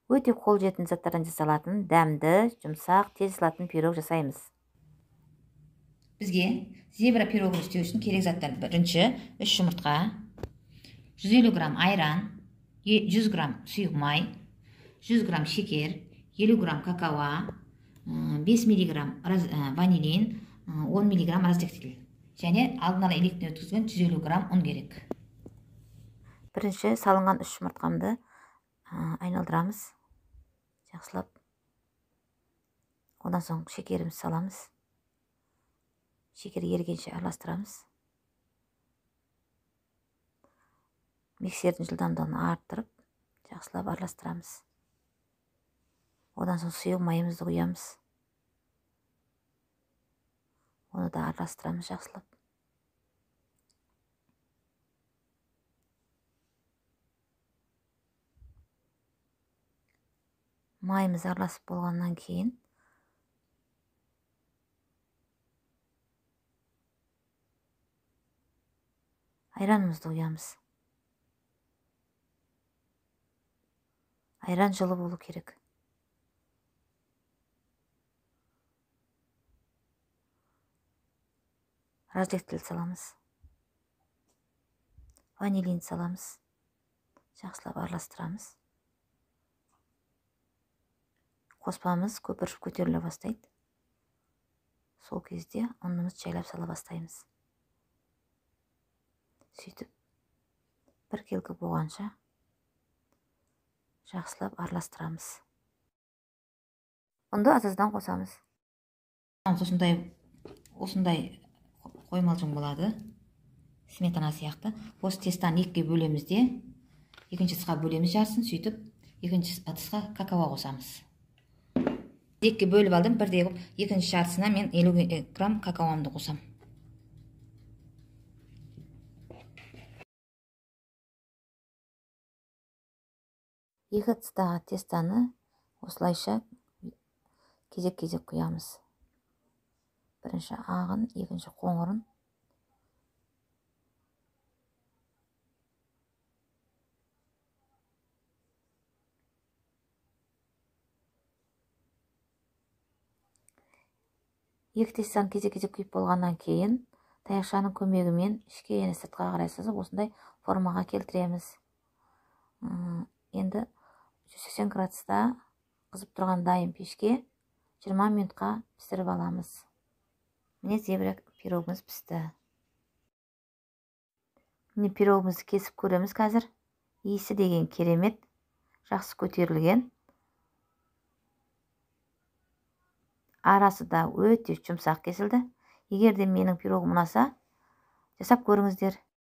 Өте қолжетімді заттардан жасалатын, дәмді, жұмсақ, тез ысылатын пирог жасаймыз. Бізге зебра пирогын істеу үшін керек заттар: бірінші 3 жұмыртқа, 150 грамм айран, 100 грамм сұйық май, 100 грамм шекер, 50 грамм какао, 5 миллиграмм ванилин, 10 миллиграмм разрыхтитель және алдын ала електен өткізген 150 грамм ұн керек. Бірінші салынған 3 жұмыртқамды айналдырамыз, жақсылап. Одан соң шекерімізді саламыз. Шекер ерігенше араластырамыз. Миксердің жылдамдығын арттырып, жақсылап араластырамыз. Одан соң сұйық майымызды құямыз. Оны да араластырамыз жақсылап. Майымыз араласып болғаннан кейін айранымызды құямыз. Айран жылы болу керек. Разрыхтитель саламыз. Ванилин саламыз. Жақсылап араластырамыз. Қоспамыз көпіршіп көтеріле бастайды. Сол кезде ұнымызды жайлап сала бастаймыз. Сөйтіп, бір келкі болғанша жақсылап араластырамыз. Ұнды азаздан қосамыз. Осындай қоймалжың болады. Сметана сияқты. Осы тестаны екіге бөлеміз де, екінші ыдысқа бөлеміз жарсын, сөйтіп, екінші ыдысқа какао қосамыз. Екіге бөліп алдым, бірдей қылып, екінші жартысына мен 50 грамм какаоымды қосам. Екі ыдыстағы тестаны осылайша кезек-кезек құямыз. Бірінші ағын, екінші қоңырын. Екі тестаны кезек-кезек құйып болғаннан кейін таяқшаның көмегімен ішке және сыртқа қарай сызып, осындай формаға келтіреміз. Енді 180 градуста қызып тұрған дайын пешке 20 минутқа пісіріп аламыз. Міне зебра пирогымыз пісті. Міне пирогымызды кесіп көреміз қазір. Иісі деген керемет, жақсы көтерілген. Арасы да өте жұмсақ кесілді. Егер де менің пирогым ұнаса, жасап көріңіздер.